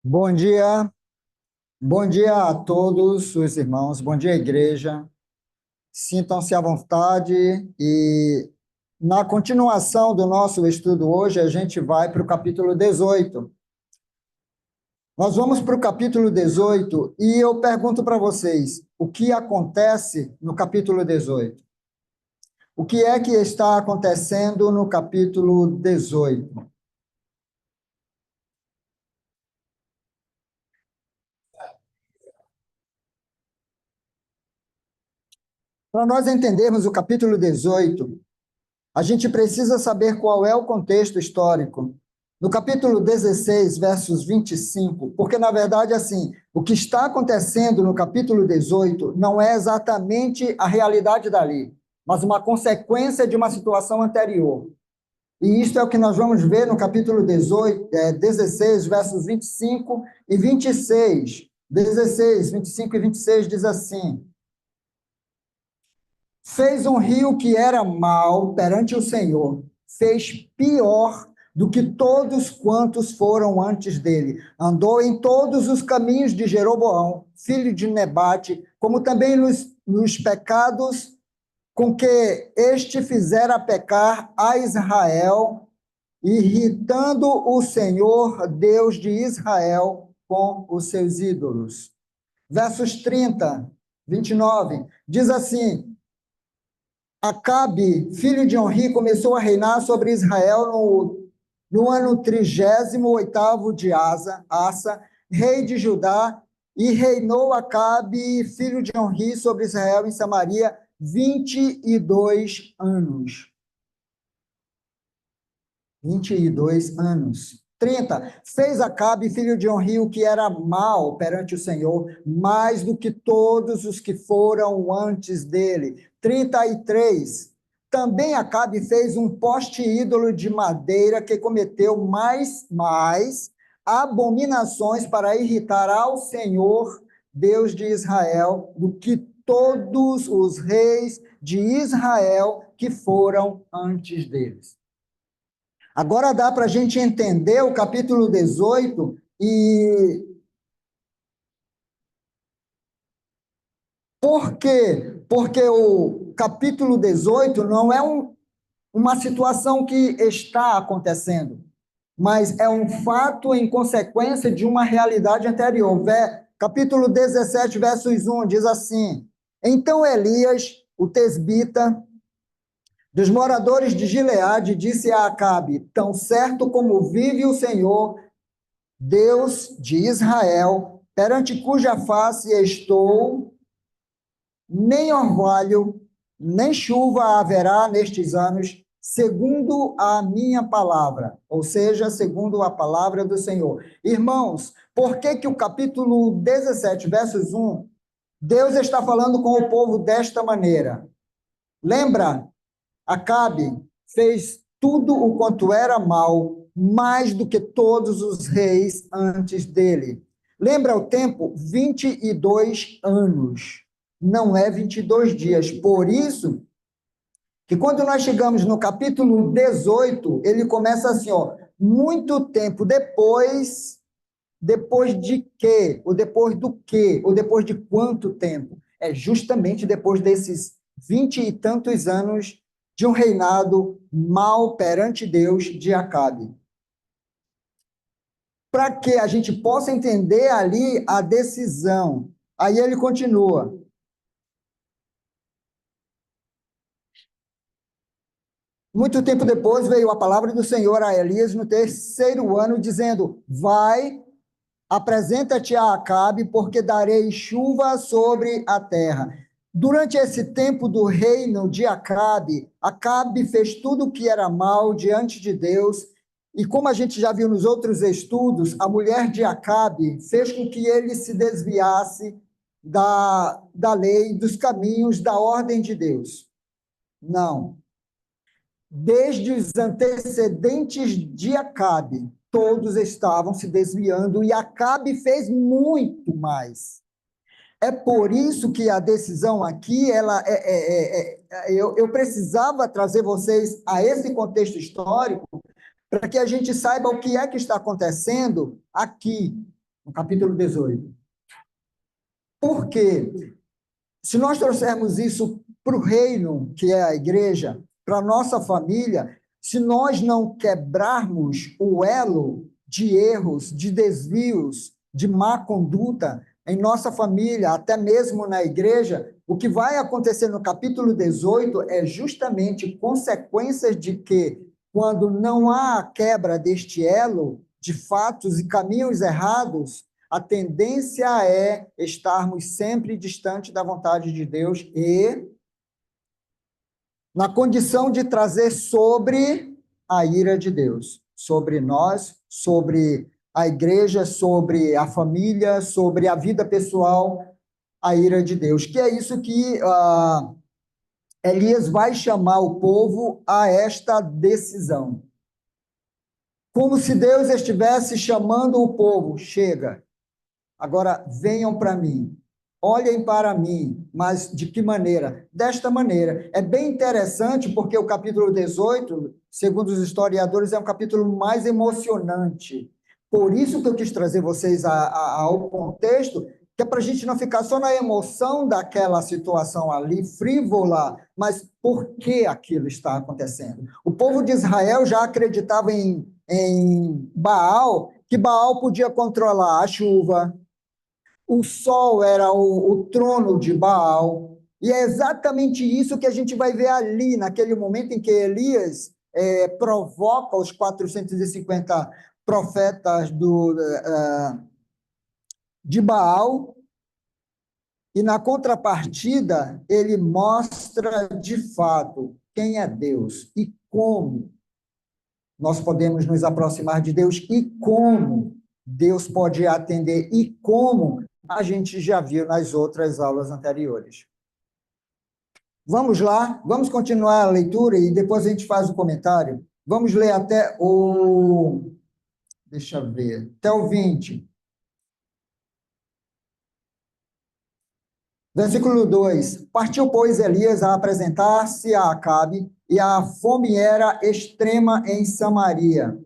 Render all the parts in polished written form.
Bom dia a todos os irmãos, bom dia, igreja. Sintam-se à vontade e, na continuação do nosso estudo hoje, a gente vai para o capítulo 18. Nós vamos para o capítulo 18 e eu pergunto para vocês, o que acontece no capítulo 18? O que é que está acontecendo no capítulo 18? Para nós entendermos o capítulo 18, a gente precisa saber qual é o contexto histórico. No capítulo 16, versos 25, porque, na verdade, assim, o que está acontecendo no capítulo 18 não é exatamente a realidade dali, mas uma consequência de uma situação anterior. E isto é o que nós vamos ver no capítulo 16, versos 25 e 26. 16, 25 e 26 diz assim: fez um rio que era mau perante o Senhor, fez pior do que todos quantos foram antes dele. Andou em todos os caminhos de Jeroboão, filho de Nebate, como também nos pecados com que este fizera pecar a Israel, irritando o Senhor, Deus de Israel, com os seus ídolos. Versos 30, 29, diz assim: Acabe, filho de Onri, começou a reinar sobre Israel no ano 38º de Asa, rei de Judá, e reinou Acabe, filho de Onri, sobre Israel em Samaria 22 anos. 22 anos. 30. Fez Acabe, filho de Onri, o que era mal perante o Senhor, mais do que todos os que foram antes dele. 33. Também Acabe fez um poste ídolo de madeira que cometeu mais abominações para irritar ao Senhor, Deus de Israel, do que todos os reis de Israel que foram antes deles. Agora dá para a gente entender o capítulo 18 e por quê? Porque o capítulo 18 não é uma situação que está acontecendo, mas é um fato em consequência de uma realidade anterior. Capítulo 17, versos 1 diz assim: Então Elias, o tesbita, dos moradores de Gileade, disse a Acabe: Tão certo como vive o Senhor, Deus de Israel, perante cuja face estou, nem orvalho, nem chuva haverá nestes anos, segundo a minha palavra, ou seja, segundo a palavra do Senhor. Irmãos, por que que o capítulo 17, versos 1, Deus está falando com o povo desta maneira? Lembra? Acabe fez tudo o quanto era mal, mais do que todos os reis antes dele. Lembra o tempo? 22 anos. Não é 22 dias. Por isso que quando nós chegamos no capítulo 18, ele começa assim, ó, muito tempo depois de quê? Ou depois do quê? Ou depois de quanto tempo? É justamente depois desses 20 e tantos anos de um reinado mal perante Deus de Acabe. Para que a gente possa entender ali a decisão. Aí ele continua. Muito tempo depois veio a palavra do Senhor a Elias no terceiro ano, dizendo: Vai, apresenta-te a Acabe, porque darei chuva sobre a terra. Durante esse tempo do reino de Acabe, Acabe fez tudo o que era mal diante de Deus, e como a gente já viu nos outros estudos, a mulher de Acabe fez com que ele se desviasse da lei, dos caminhos, da ordem de Deus. Não. Desde os antecedentes de Acabe, todos estavam se desviando e Acabe fez muito mais. É por isso que a decisão aqui, eu precisava trazer vocês a esse contexto histórico para que a gente saiba o que é que está acontecendo aqui. no capítulo 18. Por quê? Se nós trouxermos isso para o reino, que é a igreja, para a nossa família, se nós não quebrarmos o elo de erros, de desvios, de má conduta em nossa família, até mesmo na igreja, o que vai acontecer no capítulo 18 é justamente consequências de que, quando não há a quebra deste elo de fatos e caminhos errados, a tendência é estarmos sempre distante da vontade de Deus e na condição de trazer sobre a ira de Deus, sobre nós, sobre a igreja, sobre a família, sobre a vida pessoal, a ira de Deus. Que é isso que Elias vai chamar o povo a esta decisão. Como se Deus estivesse chamando o povo, chega. Agora, venham para mim, olhem para mim, mas de que maneira? Desta maneira. É bem interessante, porque o capítulo 18, segundo os historiadores, é um capítulo mais emocionante. Por isso que eu quis trazer vocês ao contexto, que é para a gente não ficar só na emoção daquela situação ali, frívola, mas por que aquilo está acontecendo? O povo de Israel já acreditava em Baal, que Baal podia controlar a chuva, o sol era o trono de Baal, e é exatamente isso que a gente vai ver ali, naquele momento em que Elias provoca os 450 profetas de Baal, e na contrapartida, ele mostra de fato quem é Deus e como nós podemos nos aproximar de Deus e como Deus pode atender e como a gente já viu nas outras aulas anteriores. Vamos lá, vamos continuar a leitura e depois a gente faz o comentário. Vamos ler até o... Deixa eu ver, até o 20. Versículo 2. Partiu, pois, Elias a apresentar-se a Acabe, e a fome era extrema em Samaria.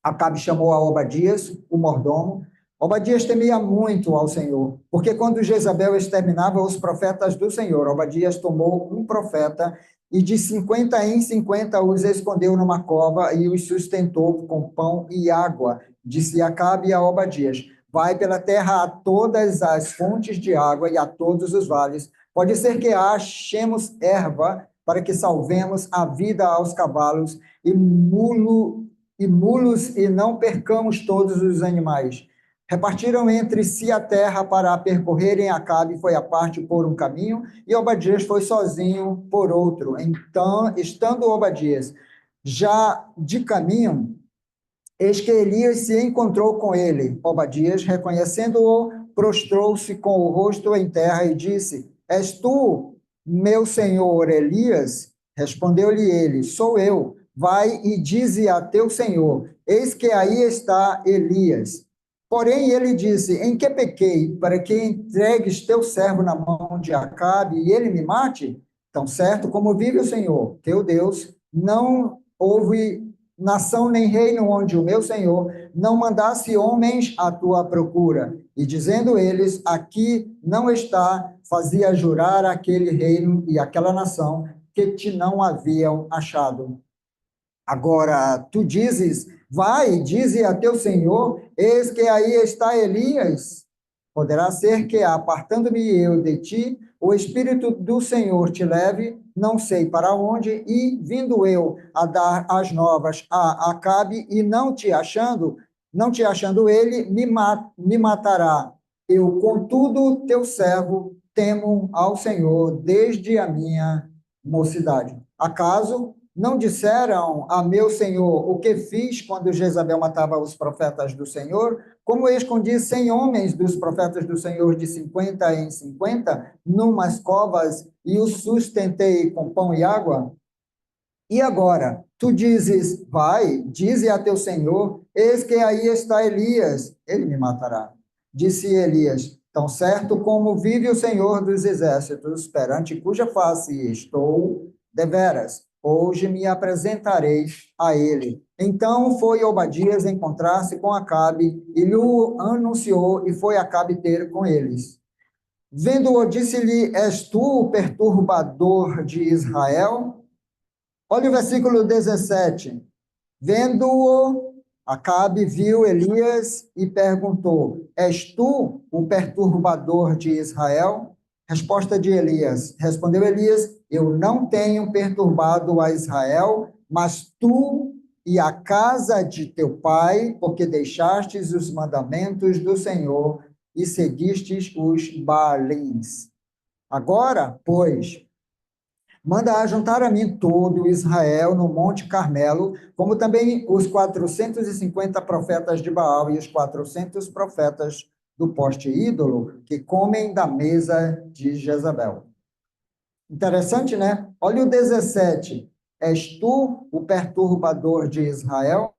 Acabe chamou a Obadias, o mordomo. Obadias temia muito ao Senhor, porque quando Jezabel exterminava os profetas do Senhor, Obadias tomou um profeta e de 50 em 50 os escondeu numa cova e os sustentou com pão e água. Disse Acabe a Obadias: vai pela terra a todas as fontes de água e a todos os vales. Pode ser que achemos erva para que salvemos a vida aos cavalos e mulos e não percamos todos os animais. Repartiram entre si a terra para percorrerem Acabe, foi a parte por um caminho, e Obadias foi sozinho por outro. Então, estando Obadias já de caminho, eis que Elias se encontrou com ele. Obadias, reconhecendo-o, prostrou-se com o rosto em terra e disse: és tu, meu senhor Elias? Respondeu-lhe ele: sou eu. Vai e dize a teu senhor: eis que aí está Elias. Porém, ele disse: em que pequei, para que entregues teu servo na mão de Acabe e ele me mate? Tão certo como vive o Senhor, teu Deus, não houve nação nem reino onde o meu Senhor não mandasse homens à tua procura. E dizendo eles: aqui não está, fazia jurar aquele reino e aquela nação que te não haviam achado. Agora, tu dizes: vai, dize a teu senhor, eis que aí está Elias. Poderá ser que, apartando-me eu de ti, o Espírito do Senhor te leve, não sei para onde, e vindo eu a dar as novas a Acabe, e não te achando ele, me matará. Eu, contudo, teu servo, temo ao Senhor desde a minha mocidade. Acaso não disseram a meu senhor o que fiz quando Jezabel matava os profetas do Senhor? Como eu escondi 100 homens dos profetas do Senhor de 50 em 50, numas covas, e os sustentei com pão e água? E agora, tu dizes: vai, dize a teu senhor, eis que aí está Elias, ele me matará. Disse Elias: tão certo como vive o Senhor dos exércitos, perante cuja face estou deveras, hoje me apresentarei a ele. Então foi Obadias encontrar-se com Acabe e lhe anunciou, e foi Acabe ter com eles. Vendo-o, disse-lhe: És tu o perturbador de Israel? Olha o versículo 17. Vendo-o, Acabe viu Elias e perguntou: És tu o perturbador de Israel? Resposta de Elias. Respondeu Elias: Eu não tenho perturbado a Israel, mas tu e a casa de teu pai, porque deixastes os mandamentos do Senhor e seguistes os Baalins. Agora, pois, manda ajuntar a mim todo Israel no Monte Carmelo, como também os 450 profetas de Baal e os 400 profetas do poste ídolo, que comem da mesa de Jezabel. Interessante, né? Olha o 17. És tu o perturbador de Israel?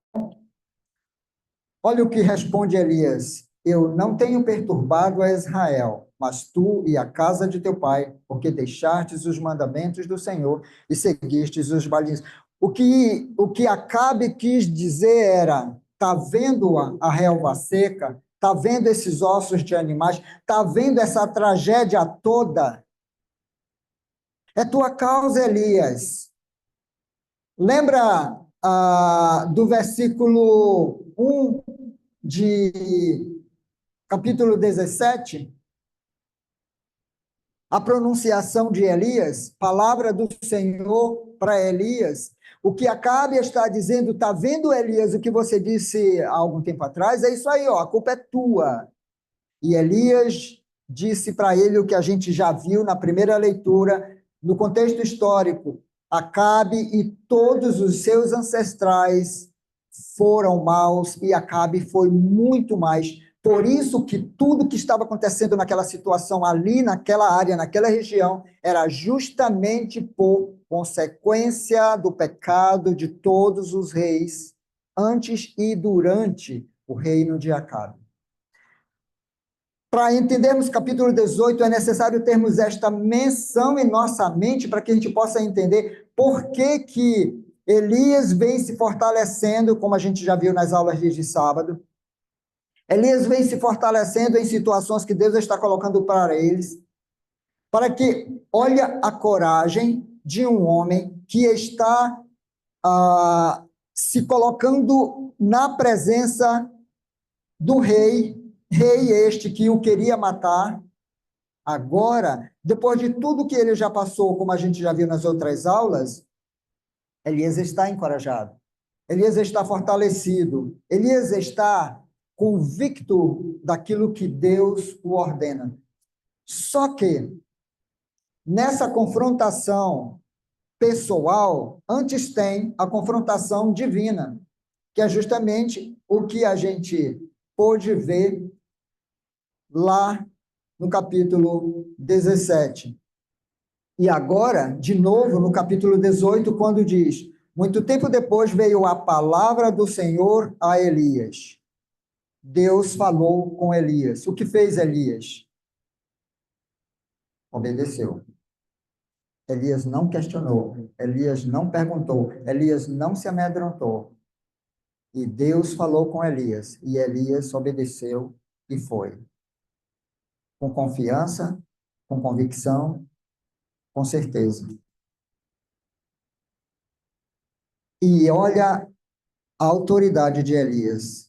Olha o que responde Elias: Eu não tenho perturbado a Israel, mas tu e a casa de teu pai, porque deixastes os mandamentos do Senhor e seguistes os balins. O que Acabe quis dizer era: tá vendo a relva seca? Tá vendo esses ossos de animais? Tá vendo essa tragédia toda? É tua causa, Elias. Lembra do versículo 1 de capítulo 17, a pronunciação de Elias, palavra do Senhor para Elias. O que Acabe está dizendo: está vendo, Elias, o que você disse há algum tempo atrás? É isso aí, ó, a culpa é tua. E Elias disse para ele o que a gente já viu na primeira leitura, no contexto histórico: Acabe e todos os seus ancestrais foram maus e Acabe foi muito mais. Por isso que tudo que estava acontecendo naquela situação ali, naquela área, naquela região, era justamente por consequência do pecado de todos os reis antes e durante o reino de Acabe. Para entendermos capítulo 18, é necessário termos esta menção em nossa mente para que a gente possa entender por que Elias vem se fortalecendo, como a gente já viu nas aulas de sábado. Elias vem se fortalecendo em situações que Deus está colocando para eles, para que, olha a coragem de um homem que está se colocando na presença do rei este que o queria matar. Agora, depois de tudo que ele já passou, como a gente já viu nas outras aulas, Elias está encorajado, Elias está fortalecido, Elias está convicto daquilo que Deus o ordena. Só que, nessa confrontação pessoal, antes tem a confrontação divina, que é justamente o que a gente pôde ver lá no capítulo 17. E agora, de novo, no capítulo 18, quando diz: muito tempo depois veio a palavra do Senhor a Elias. Deus falou com Elias. O que fez Elias? Obedeceu. Elias não questionou, Elias não perguntou, Elias não se amedrontou. E Deus falou com Elias, e Elias obedeceu e foi. Com confiança, com convicção, com certeza. E olha a autoridade de Elias.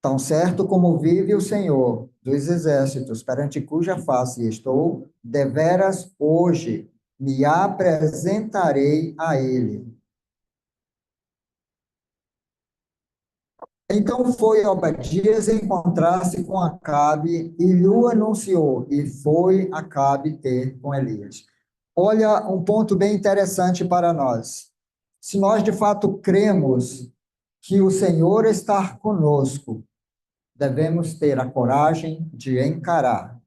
Tão certo como vive o Senhor dos exércitos, perante cuja face estou, deveras hoje me apresentarei a ele. Então foi Obadias encontrar-se com Acabe e lhe anunciou, e foi Acabe ter com Elias. Olha um ponto bem interessante para nós. Se nós de fato cremos que o Senhor está conosco, devemos ter a coragem de encarar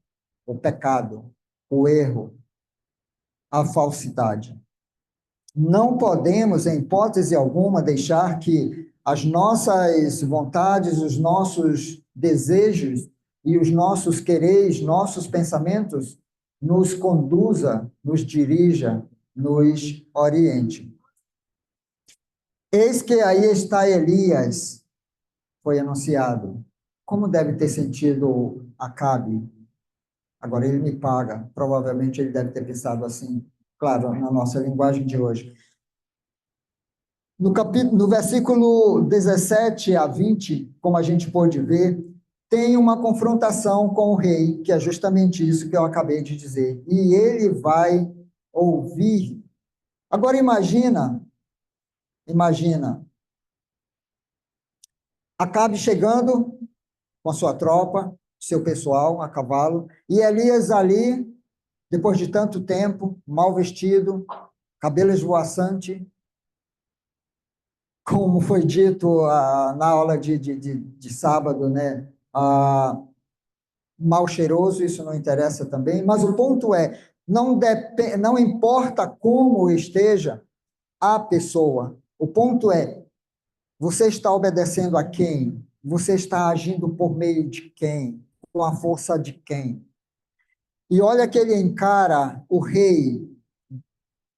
o pecado, o erro, a falsidade. Não podemos, em hipótese alguma, deixar que as nossas vontades, os nossos desejos e os nossos quereres, nossos pensamentos nos conduza, nos dirija nos oriente. Eis que aí está Elias, foi anunciado. Como deve ter sentido Acabe? Agora ele me paga. Provavelmente ele deve ter pensado assim, claro, na nossa linguagem de hoje. No versículo 17 a 20, como a gente pôde ver, tem uma confrontação com o rei, que é justamente isso que eu acabei de dizer. E ele vai ouvir. Agora imagina, Acabe chegando com a sua tropa, seu pessoal a cavalo, e Elias ali, depois de tanto tempo, mal vestido, cabelo esvoaçante, como foi dito na aula de sábado, né? Mal cheiroso, isso não interessa também, mas o ponto é, não importa como esteja a pessoa, o ponto é, você está obedecendo a quem? Você está agindo por meio de quem? Com a força de quem? E olha que ele encara o rei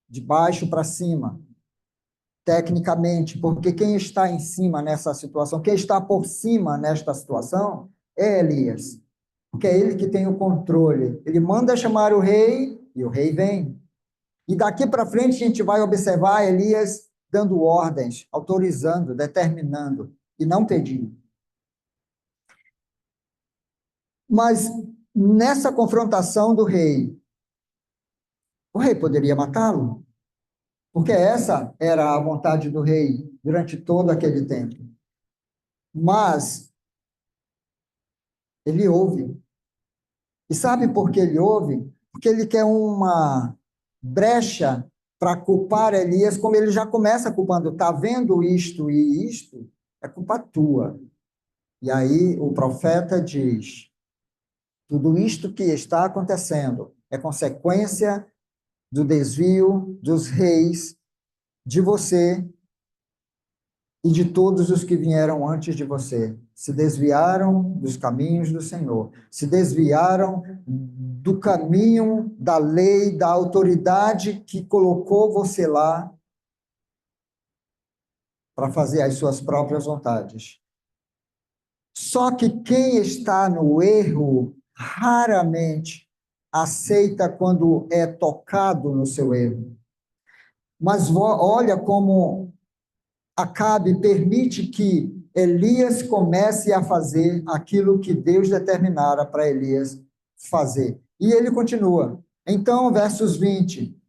de baixo para cima, tecnicamente, porque quem está em cima nessa situação, quem está por cima nesta situação, é Elias, porque é ele que tem o controle. Ele manda chamar o rei e o rei vem. E daqui para frente a gente vai observar Elias dando ordens, autorizando, determinando e não pedindo. Mas nessa confrontação do rei, o rei poderia matá-lo, porque essa era a vontade do rei durante todo aquele tempo. Mas ele ouve. E sabe por que ele ouve? Porque ele quer uma brecha para culpar Elias, como ele já começa culpando, está vendo isto e isto, é culpa tua. E aí o profeta diz: tudo isto que está acontecendo é consequência do desvio dos reis, de você e de todos os que vieram antes de você. Se desviaram dos caminhos do Senhor, se desviaram do caminho da lei, da autoridade que colocou você lá para fazer as suas próprias vontades. Só que quem está no erro raramente aceita quando é tocado no seu erro. Mas olha como Acabe permite que Elias comece a fazer aquilo que Deus determinara para Elias fazer. E ele continua. Então, versos 20.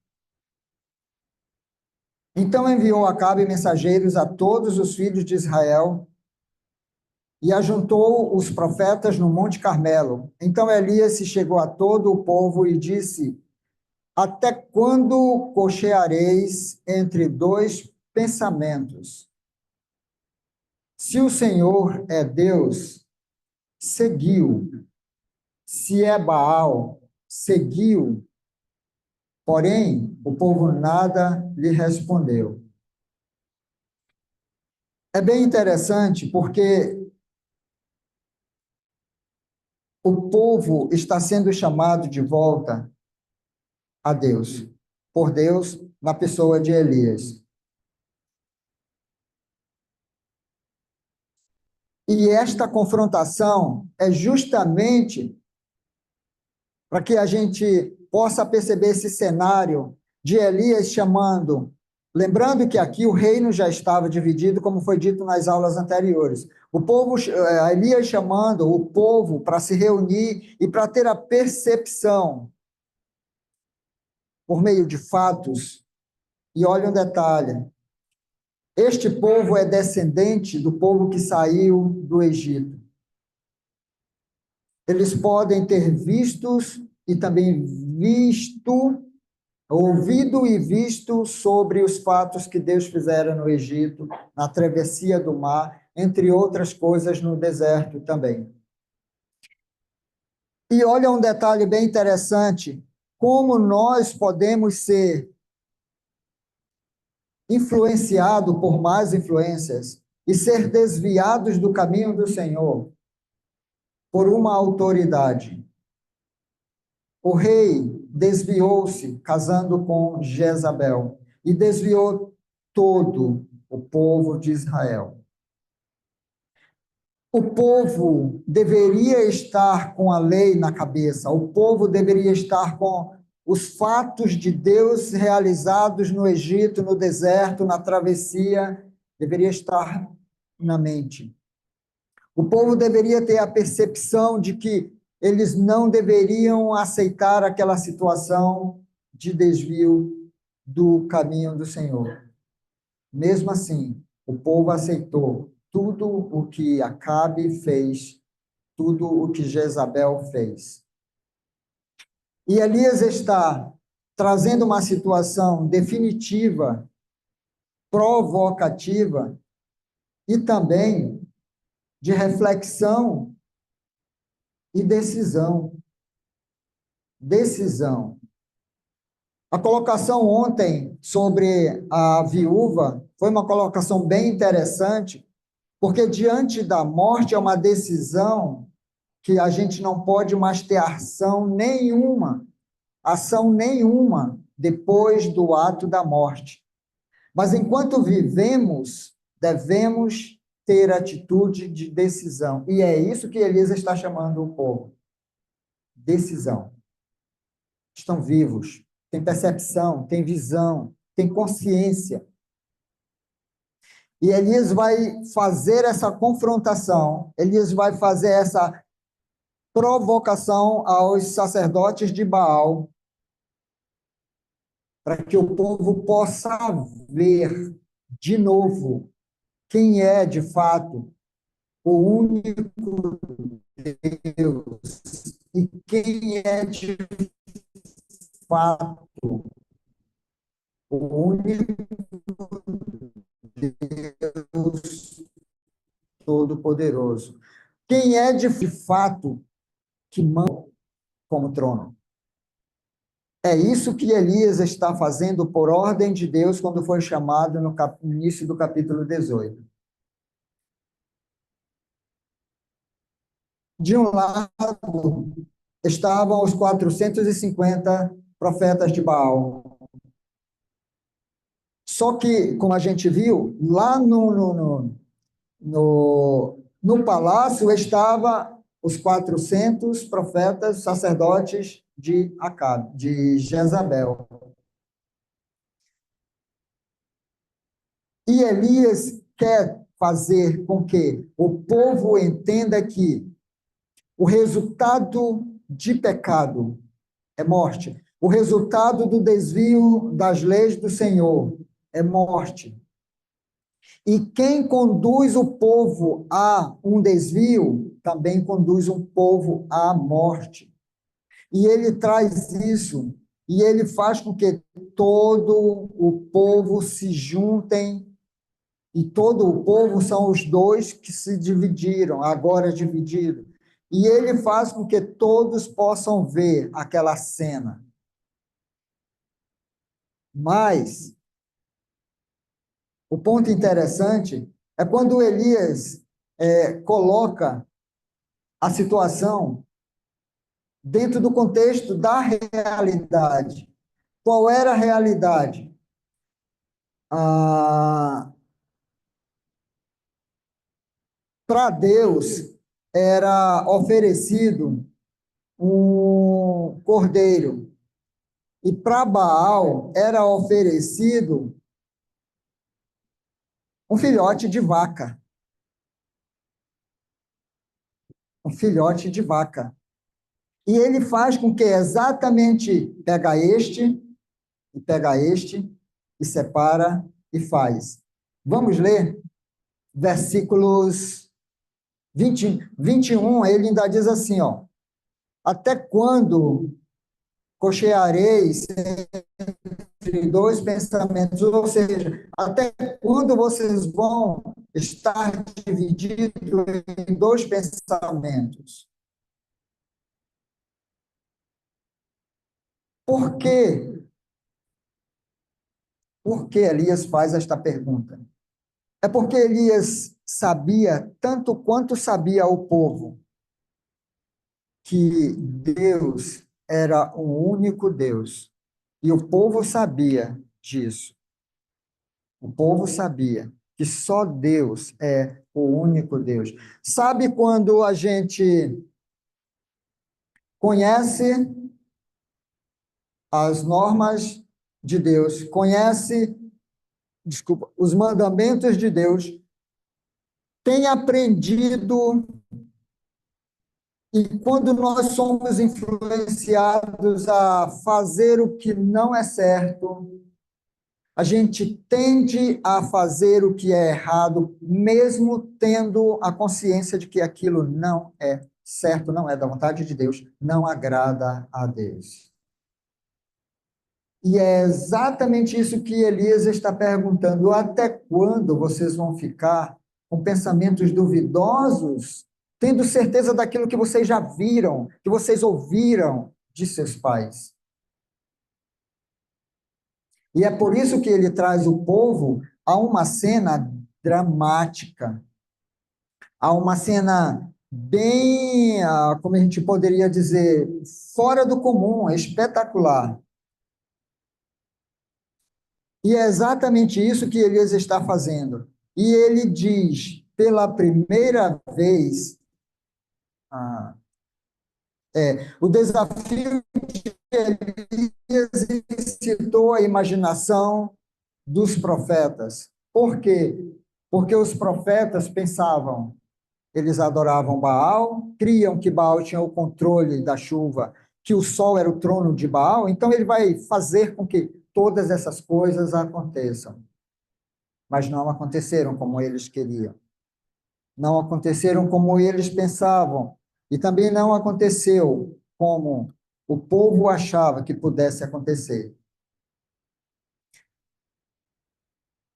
Então enviou Acabe mensageiros a todos os filhos de Israel e ajuntou os profetas no Monte Carmelo. Então Elias se chegou a todo o povo e disse: até quando cocheareis entre dois pensamentos? Se o Senhor é Deus, seguiu. Se é Baal, seguiu. Porém, o povo nada lhe respondeu. É bem interessante porque o povo está sendo chamado de volta a Deus, por Deus na pessoa de Elias. E esta confrontação é justamente para que a gente possa perceber esse cenário de Elias chamando, lembrando que aqui o reino já estava dividido, como foi dito nas aulas anteriores. O povo, Elias chamando o povo para se reunir e para ter a percepção, por meio de fatos. E olha um detalhe: este povo é descendente do povo que saiu do Egito. Eles podem ter vistos e também ouvido e visto sobre os fatos que Deus fizera no Egito, na travessia do mar, entre outras coisas no deserto também. E olha um detalhe bem interessante, como nós podemos ser influenciados por más influências e ser desviados do caminho do Senhor por uma autoridade. O rei desviou-se, casando com Jezabel, e desviou todo o povo de Israel. O povo deveria estar com a lei na cabeça, o povo deveria estar com os fatos de Deus realizados no Egito, no deserto, na travessia, deveria estar na mente. O povo deveria ter a percepção de que eles não deveriam aceitar aquela situação de desvio do caminho do Senhor. Mesmo assim, o povo aceitou tudo o que Acabe fez, tudo o que Jezabel fez. E Elias está trazendo uma situação definitiva, provocativa e também de reflexão e decisão. Decisão. A colocação ontem sobre a viúva foi uma colocação bem interessante, porque diante da morte é uma decisão que a gente não pode mais ter ação nenhuma depois do ato da morte. Mas enquanto vivemos, devemos ter atitude de decisão. E é isso que Elias está chamando o povo. Decisão. Estão vivos, têm percepção, têm visão, têm consciência. E Elias vai fazer essa confrontação, Elias vai fazer essa provocação aos sacerdotes de Baal, para que o povo possa ver de novo quem é, de fato, o único Deus e quem é, de fato, o único Deus Todo-Poderoso. Quem é, de fato, que manda como trono. É isso que Elias está fazendo por ordem de Deus quando foi chamado no início do capítulo 18. De um lado estavam os 450 profetas de Baal. Só que, como a gente viu, lá no palácio estavam os 400 profetas, sacerdotes de Acabe, de Jezabel. E Elias quer fazer com que o povo entenda que o resultado de pecado é morte. O resultado do desvio das leis do Senhor é morte. E quem conduz o povo a um desvio, também conduz um povo à morte. E ele traz isso, e ele faz com que todo o povo se juntem, e todo o povo são os dois que se dividiram, agora dividido. E ele faz com que todos possam ver aquela cena. Mas o ponto interessante é quando Elias coloca a situação dentro do contexto da realidade. Qual era a realidade? Para Deus era oferecido um cordeiro, e para Baal era oferecido um filhote de vaca. Um filhote de vaca. E ele faz com que exatamente pega este, e separa e faz. Vamos ler versículos 21, ele ainda diz assim, ó: até quando cocheareis entre dois pensamentos? Ou seja, até quando vocês vão estar divididos em dois pensamentos? Por quê? Por que Elias faz esta pergunta? É porque Elias sabia, tanto quanto sabia o povo, que Deus era um único Deus. E o povo sabia disso. O povo sabia que só Deus é o único Deus. Sabe quando a gente conhece as normas de Deus, conhece, desculpa, os mandamentos de Deus, tem aprendido, e quando nós somos influenciados a fazer o que não é certo, a gente tende a fazer o que é errado, mesmo tendo a consciência de que aquilo não é certo, não é da vontade de Deus, não agrada a Deus. E é exatamente isso que Elias está perguntando: até quando vocês vão ficar com pensamentos duvidosos, tendo certeza daquilo que vocês já viram, que vocês ouviram de seus pais? E é por isso que ele traz o povo a uma cena dramática, a uma cena bem, como a gente poderia dizer, fora do comum, espetacular. E é exatamente isso que Elias está fazendo. E ele diz, pela primeira vez, ah, o desafio de Elias incitou a imaginação dos profetas. Por quê? Porque os profetas pensavam, eles adoravam Baal, criam que Baal tinha o controle da chuva, que o sol era o trono de Baal, então ele vai fazer com que todas essas coisas aconteçam. Mas não aconteceram como eles queriam. Não aconteceram como eles pensavam. E também não aconteceu como o povo achava que pudesse acontecer.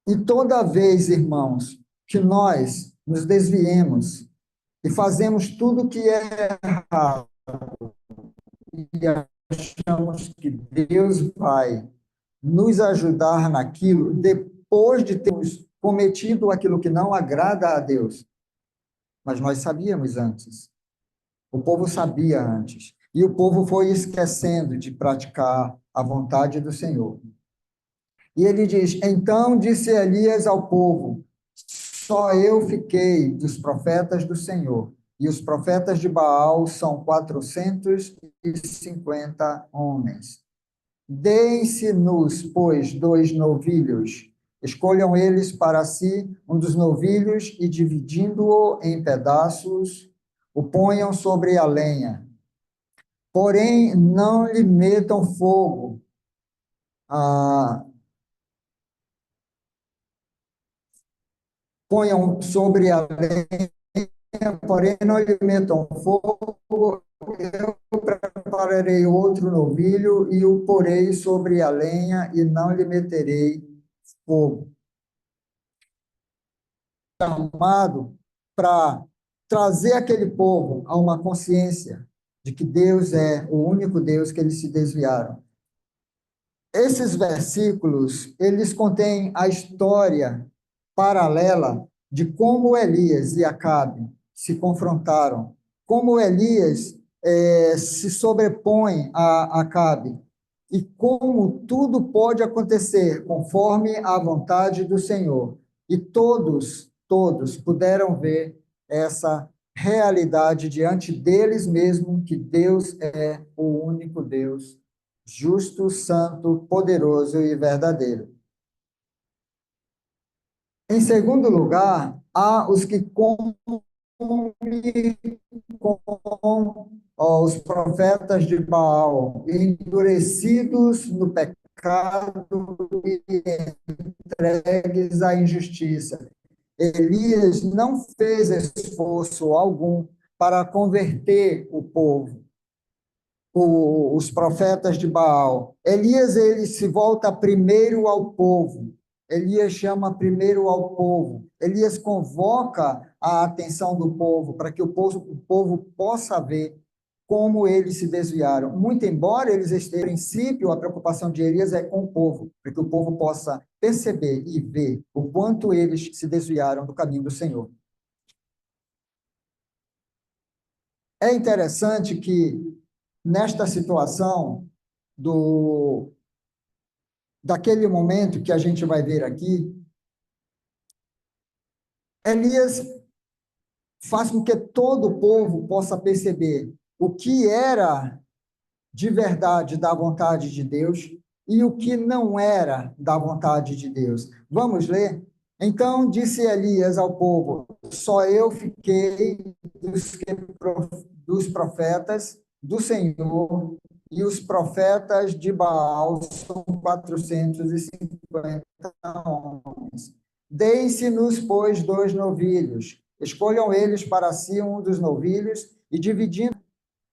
E toda vez, irmãos, que nós nos desviemos e fazemos tudo que é errado e achamos que Deus vai nos ajudar naquilo, depois de termos cometido aquilo que não agrada a Deus, mas nós sabíamos antes. O povo sabia antes. E o povo foi esquecendo de praticar a vontade do Senhor. E ele diz: então disse Elias ao povo: só eu fiquei dos profetas do Senhor, e os profetas de Baal são 450 homens. Deem-se-nos, pois, 2 novilhos. Escolham eles para si um dos novilhos e, dividindo-o em pedaços, o ponham sobre a lenha. Porém, não lhe metam fogo. Ponham sobre a lenha, porém não lhe metam fogo. Eu prepararei outro novilho e o porei sobre a lenha e não lhe meterei fogo. Chamado para trazer aquele povo a uma consciência de que Deus é o único Deus, que eles se desviaram. Esses versículos, eles contêm a história paralela de como Elias e Acabe se confrontaram, como Elias se sobrepõe a Acabe, e como tudo pode acontecer conforme a vontade do Senhor. E todos puderam ver essa realidade diante deles mesmos, que Deus é o único Deus, justo, santo, poderoso e verdadeiro. Em segundo lugar, há os que com os profetas de Baal, endurecidos no pecado e entregues à injustiça. Elias não fez esforço algum para converter o povo, os profetas de Baal. Elias, ele se volta primeiro ao povo. Elias chama primeiro ao povo. Elias convoca a atenção do povo para que o povo possa ver como eles se desviaram. Muito embora eles estejam, em princípio, a preocupação de Elias é com o povo, para que o povo possa perceber e ver o quanto eles se desviaram do caminho do Senhor. É interessante que nesta situação daquele momento que a gente vai ver aqui, Elias faz com que todo o povo possa perceber o que era de verdade da vontade de Deus e o que não era da vontade de Deus. Vamos ler? Então disse Elias ao povo: só eu fiquei dos profetas do Senhor, e os profetas de Baal são 450 homens. Deem-se-nos, pois, 2 novilhos. Escolham eles para si um dos novilhos e dividindo,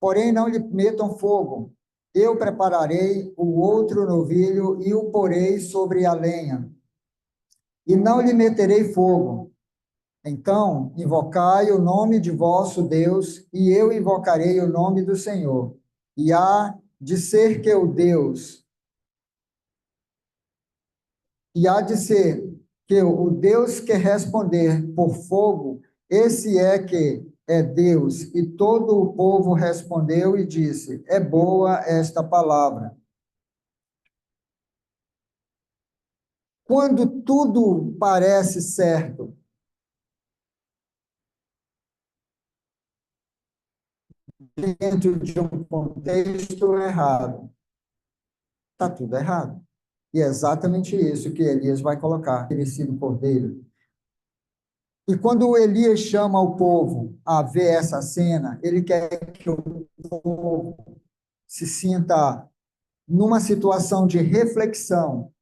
porém não lhe metam fogo. Eu prepararei o outro novilho e o porei sobre a lenha, e não lhe meterei fogo. Então, invocai o nome de vosso Deus, e eu invocarei o nome do Senhor. E há de ser que o Deus, e há de ser que o Deus que responder por fogo, esse é que é Deus. E todo o povo respondeu e disse: é boa esta palavra. Quando tudo parece certo, dentro de um contexto errado, está tudo errado. E é exatamente isso que Elias vai colocar, oferecido por Deus. E quando Elias chama o povo a ver essa cena, ele quer que o povo se sinta numa situação de reflexão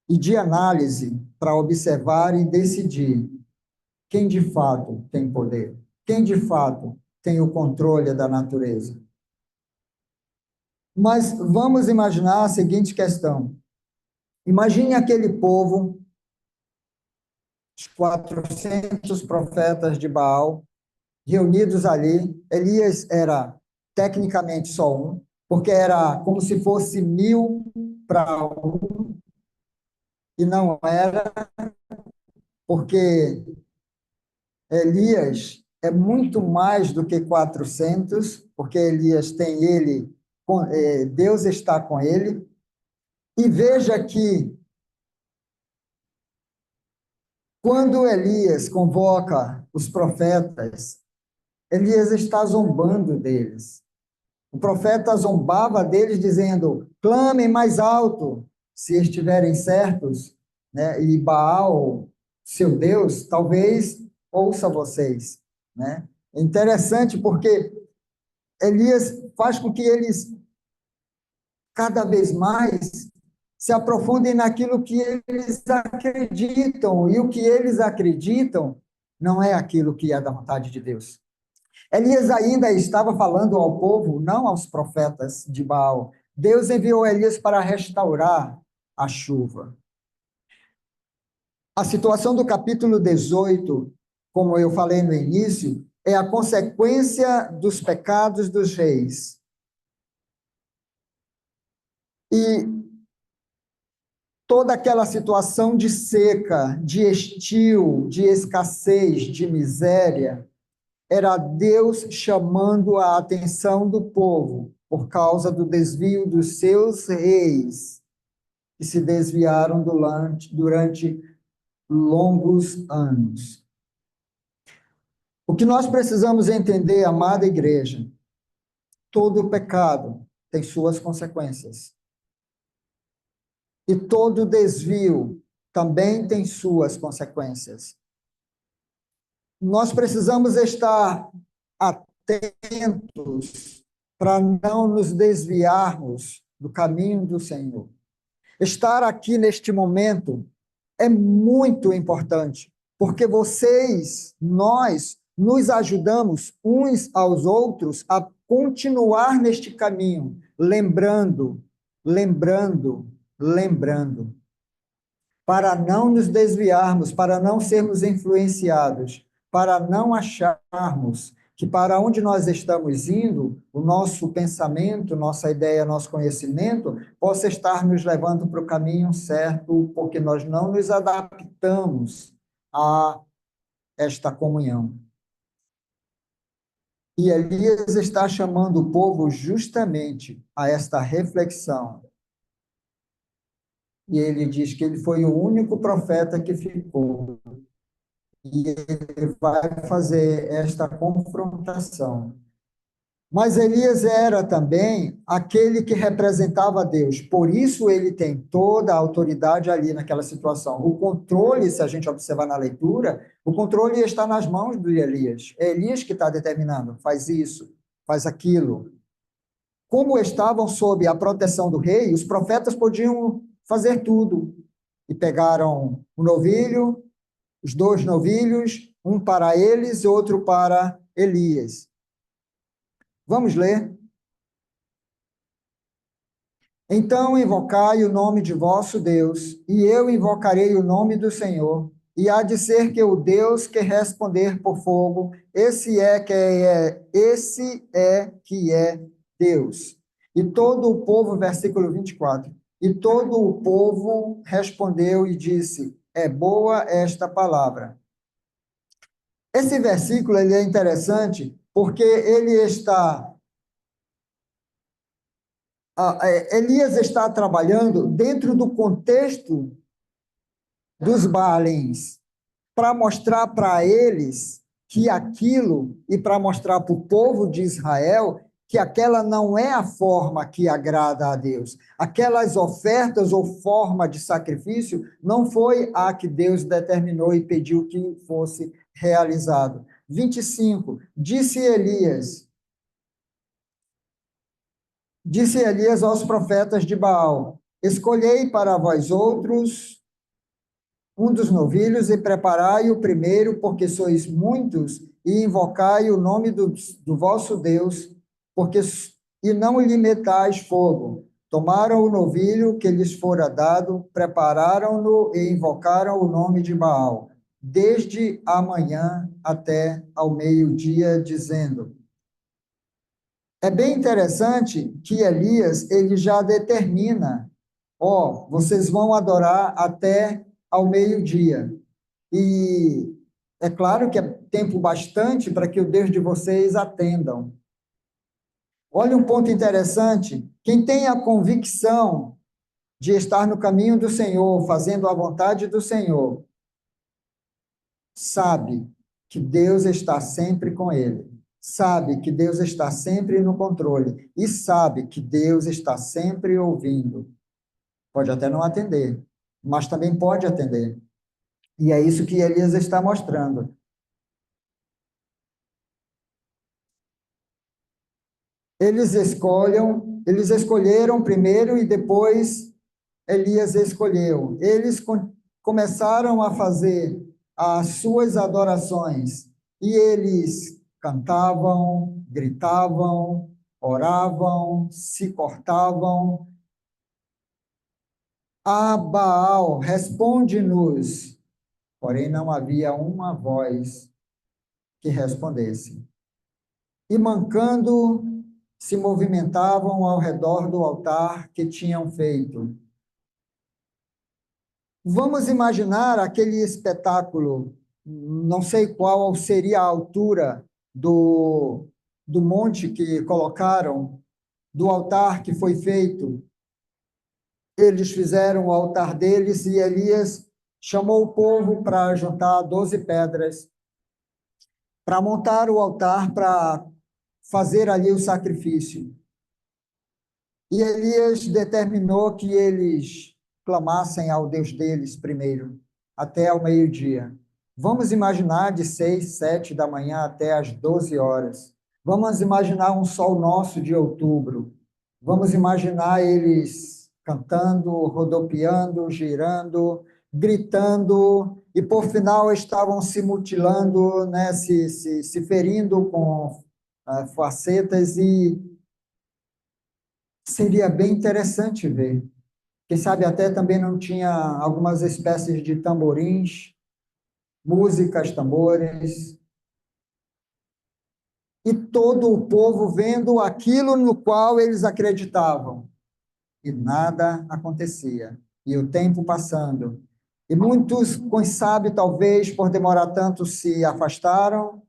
e de análise para observar e decidir quem de fato tem poder, quem de fato tem o controle da natureza. Mas vamos imaginar a seguinte questão. Imagine aquele povo, os 400 profetas de Baal, reunidos ali. Elias era tecnicamente só um, porque era como se fosse 1000 para um, e não era, porque Elias é muito mais do que 400, porque Elias tem ele, Deus está com ele. E veja que quando Elias convoca os profetas, Elias está zombando deles. O profeta zombava deles, dizendo: clamem mais alto, se estiverem certos, né? E Baal, seu Deus, talvez ouça vocês, né? É interessante porque Elias faz com que eles cada vez mais se aprofundem naquilo que eles acreditam, e o que eles acreditam não é aquilo que é da vontade de Deus. Elias ainda estava falando ao povo, não aos profetas de Baal. Deus enviou Elias para restaurar a chuva. A situação do capítulo 18, como eu falei no início, é a consequência dos pecados dos reis. E toda aquela situação de seca, de estio, de escassez, de miséria, era Deus chamando a atenção do povo por causa do desvio dos seus reis, que se desviaram durante longos anos. O que nós precisamos entender, amada igreja, todo pecado tem suas consequências. E todo desvio também tem suas consequências. Nós precisamos estar atentos para não nos desviarmos do caminho do Senhor. Estar aqui neste momento é muito importante, porque nós, nos ajudamos uns aos outros a continuar neste caminho, lembrando, para não nos desviarmos, para não sermos influenciados, para não acharmos que para onde nós estamos indo, o nosso pensamento, nossa ideia, nosso conhecimento, possa estar nos levando para o caminho certo, porque nós não nos adaptamos a esta comunhão. E Elias está chamando o povo justamente a esta reflexão. E ele diz que ele foi o único profeta que ficou. E ele vai fazer esta confrontação. Mas Elias era também aquele que representava Deus. Por isso ele tem toda a autoridade ali naquela situação. O controle, se a gente observar na leitura, o controle está nas mãos de Elias. É Elias que está determinando, faz isso, faz aquilo. Como estavam sob a proteção do rei, os profetas podiam fazer tudo. E pegaram o novilho, os dois novilhos, um para eles e outro para Elias. Vamos ler. Então invocai o nome de vosso Deus, e eu invocarei o nome do Senhor. E há de ser que o Deus que responder por fogo, esse é que é Deus. E todo o povo, versículo 24, e todo o povo respondeu e disse: é boa esta palavra. Esse versículo ele é interessante porque ele está Elias está trabalhando dentro do contexto dos Baalins, para mostrar para eles que aquilo, e para mostrar para o povo de Israel, que aquela não é a forma que agrada a Deus. Aquelas ofertas ou forma de sacrifício não foi a que Deus determinou e pediu que fosse realizado. 25. Disse Elias aos profetas de Baal: escolhei para vós outros um dos novilhos e preparai o primeiro, porque sois muitos, e invocai o nome do vosso Deus, porque e não lhe metais fogo. Tomaram o novilho que lhes fora dado, prepararam-no e invocaram o nome de Baal, desde amanhã até ao meio-dia, dizendo. É bem interessante que Elias ele já determina, ó, vocês vão adorar até ao meio-dia. E é claro que é tempo bastante para que o Deus de vocês atendam. Olha um ponto interessante, quem tem a convicção de estar no caminho do Senhor, fazendo a vontade do Senhor, sabe que Deus está sempre com ele. Sabe que Deus está sempre no controle e sabe que Deus está sempre ouvindo. Pode até não atender, mas também pode atender. E é isso que Elias está mostrando. Eles escolheram primeiro e depois Elias escolheu. Eles começaram a fazer as suas adorações e eles cantavam, gritavam, oravam, se cortavam. A Baal, responde-nos. Porém, não havia uma voz que respondesse. E mancando, se movimentavam ao redor do altar que tinham feito. Vamos imaginar aquele espetáculo, não sei qual seria a altura do monte que colocaram, do altar que foi feito. Eles fizeram o altar deles e Elias chamou o povo para juntar 12 pedras, para montar o altar, para fazer ali o sacrifício. E Elias determinou que eles clamassem ao Deus deles primeiro, até ao meio-dia. Vamos imaginar de 6, 7 da manhã até as 12 horas. Vamos imaginar um sol nosso de outubro. Vamos imaginar eles cantando, rodopiando, girando, gritando, e por final estavam se mutilando, né, se ferindo com facetas, e seria bem interessante ver. Quem sabe até também não tinha algumas espécies de tamborins, músicas, tambores, e todo o povo vendo aquilo no qual eles acreditavam. E nada acontecia. E o tempo passando. E muitos, quem sabe, talvez por demorar tanto, se afastaram,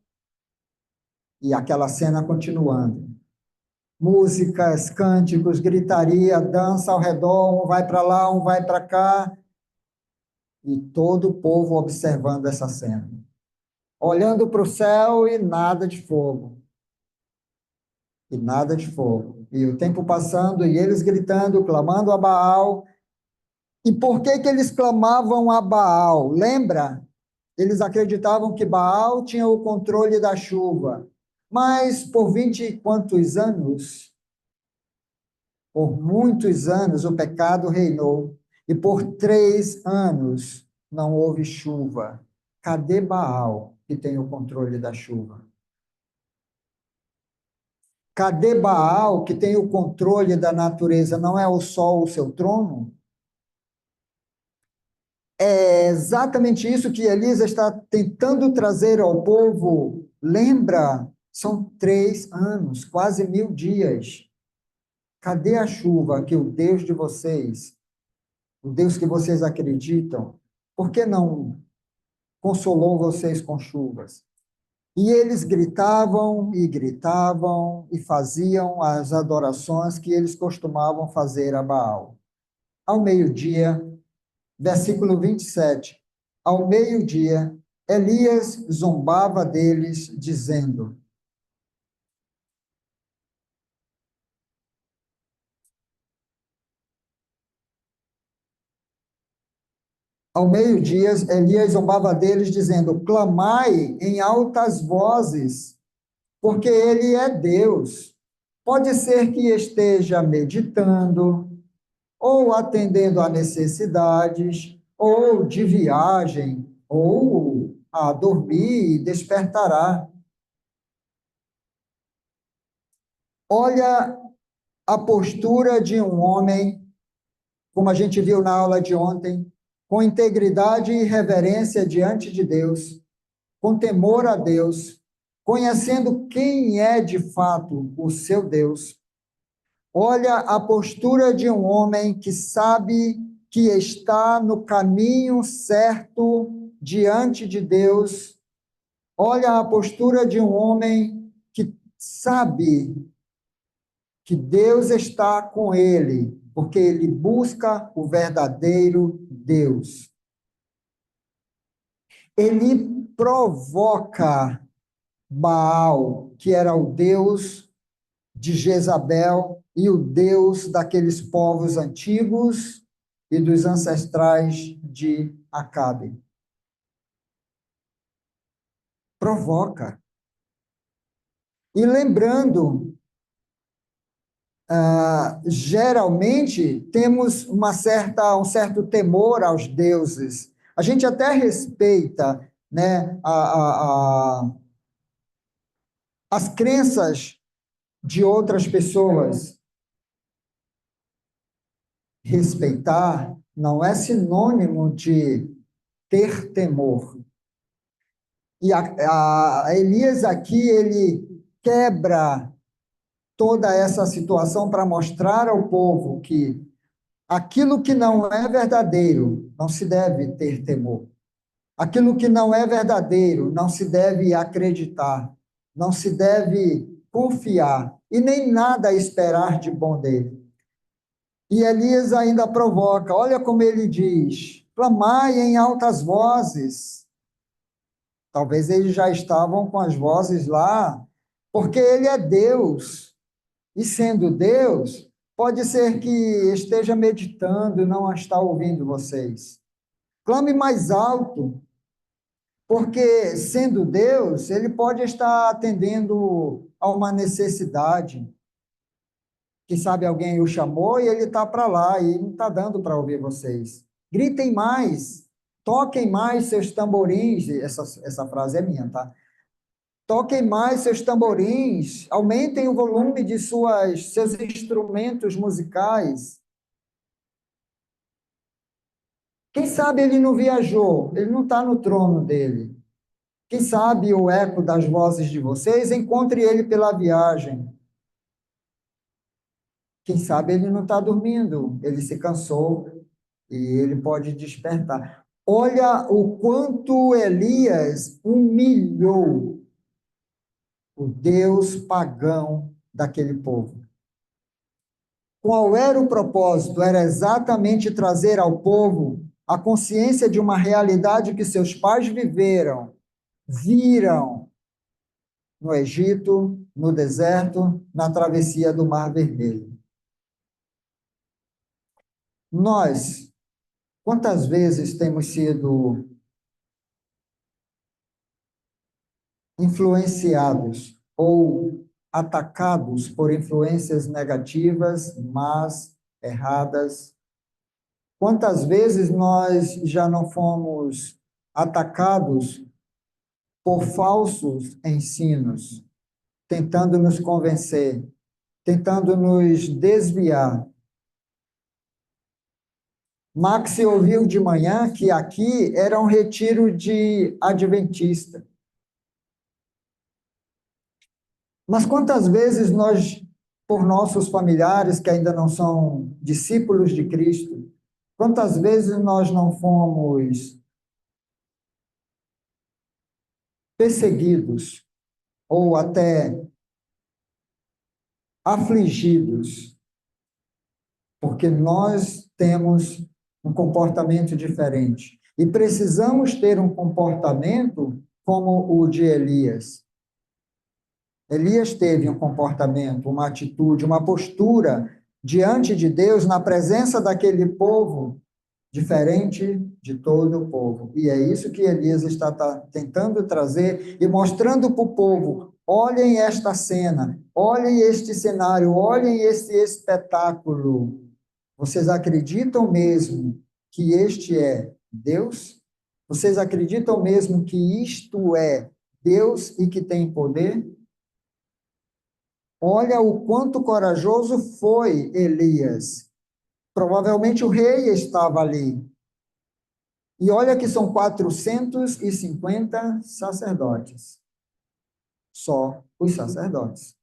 E aquela cena continuando. Músicas, cânticos, gritaria, dança ao redor, um vai para lá, um vai para cá, e todo o povo observando essa cena. Olhando para o céu e nada de fogo. E nada de fogo. E o tempo passando, e eles gritando, clamando a Baal. E por que que eles clamavam a Baal? Lembra? Eles acreditavam que Baal tinha o controle da chuva. Mas por 20 e quantos anos, por muitos anos, o pecado reinou. E por 3 anos não houve chuva. Cadê Baal, que tem o controle da chuva? Cadê Baal, que tem o controle da natureza? Não é o sol o seu trono? É exatamente isso que Elisa está tentando trazer ao povo. Lembra? São 3 anos, quase 1000 dias. Cadê a chuva que o Deus de vocês, o Deus que vocês acreditam, por que não consolou vocês com chuvas? E eles gritavam e faziam as adorações que eles costumavam fazer a Baal. Ao meio-dia, versículo 27. Ao meio-dia, Elias zombava deles, dizendo. Ao meio-dia, Elias zombava deles, dizendo: Clamai em altas vozes, porque ele é Deus. Pode ser que esteja meditando, ou atendendo a necessidades, ou de viagem, ou a dormir e despertará. Olha a postura de um homem, como a gente viu na aula de ontem, com integridade e reverência diante de Deus, com temor a Deus, conhecendo quem é de fato o seu Deus. Olha a postura de um homem que sabe que está no caminho certo diante de Deus. Olha a postura de um homem que sabe que Deus está com ele, porque ele busca o verdadeiro Deus. Ele provoca Baal, que era o Deus de Jezabel e o Deus daqueles povos antigos e dos ancestrais de Acabe. Provoca. E lembrando, geralmente temos um certo temor aos deuses. A gente até respeita, né, as crenças de outras pessoas. Respeitar não é sinônimo de ter temor. E a Elias aqui, ele quebra toda essa situação para mostrar ao povo que aquilo que não é verdadeiro não se deve ter temor. Aquilo que não é verdadeiro não se deve acreditar, não se deve confiar e nem nada esperar de bom dele. E Elias ainda provoca, olha como ele diz: clamai em altas vozes. Talvez eles já estavam com as vozes lá, porque ele é Deus. E sendo Deus, pode ser que esteja meditando e não está ouvindo vocês. Clame mais alto, porque sendo Deus, ele pode estar atendendo a uma necessidade. Quem sabe alguém o chamou e ele está para lá e não está dando para ouvir vocês. Gritem mais, toquem mais seus tamborins. Essa frase é minha, tá? Toquem mais seus tamborins, aumentem o volume de seus instrumentos musicais. Quem sabe ele não viajou, ele não está no trono dele. Quem sabe o eco das vozes de vocês encontre ele pela viagem. Quem sabe ele não está dormindo, ele se cansou e ele pode despertar. Olha o quanto Elias humilhou o Deus pagão daquele povo. Qual era o propósito? Era exatamente trazer ao povo a consciência de uma realidade que seus pais viveram, viram no Egito, no deserto, na travessia do Mar Vermelho. Nós, quantas vezes temos sido influenciados ou atacados por influências negativas, mas erradas? Quantas vezes nós já não fomos atacados por falsos ensinos, tentando nos convencer, tentando nos desviar? Max ouviu de manhã que aqui era um retiro de adventista. Mas quantas vezes nós, por nossos familiares que ainda não são discípulos de Cristo, quantas vezes nós não fomos perseguidos ou até afligidos, porque nós temos um comportamento diferente e precisamos ter um comportamento como o de Elias. Elias teve um comportamento, uma atitude, uma postura diante de Deus, na presença daquele povo, diferente de todo o povo. E é isso que Elias está tentando trazer e mostrando para o povo: olhem esta cena, olhem este cenário, olhem este espetáculo. Vocês acreditam mesmo que este é Deus? Vocês acreditam mesmo que isto é Deus e que tem poder? Olha o quanto corajoso foi Elias. Provavelmente o rei estava ali. E olha que são 450 sacerdotes. Só os sacerdotes.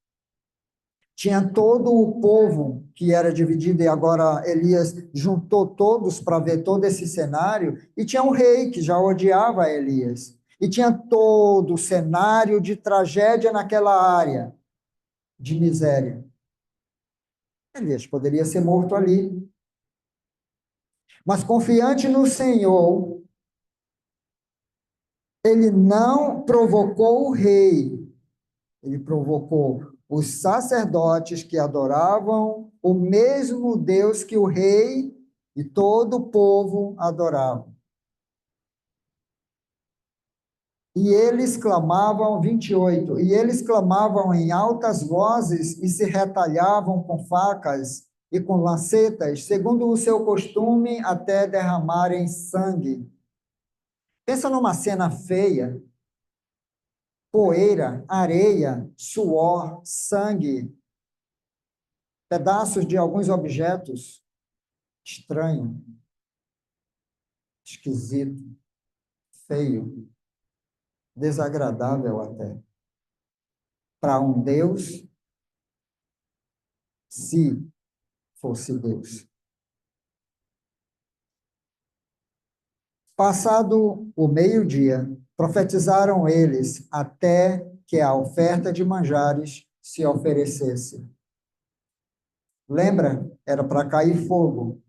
Tinha todo o povo que era dividido, e agora Elias juntou todos para ver todo esse cenário, e tinha um rei que já odiava Elias. E tinha todo o cenário de tragédia naquela área, de miséria. Elias poderia ser morto ali. Mas confiante no Senhor, ele não provocou o rei, ele provocou os sacerdotes que adoravam o mesmo Deus que o rei e todo o povo adoravam. E eles clamavam, 28, e eles clamavam em altas vozes e se retalhavam com facas e com lancetas, segundo o seu costume, até derramarem sangue. Pensa numa cena feia: poeira, areia, suor, sangue, pedaços de alguns objetos. Estranho, esquisito, feio, desagradável até. Para um Deus, se fosse Deus. Passado o meio-dia, profetizaram eles até que a oferta de manjares se oferecesse. Lembra? Era para cair fogo.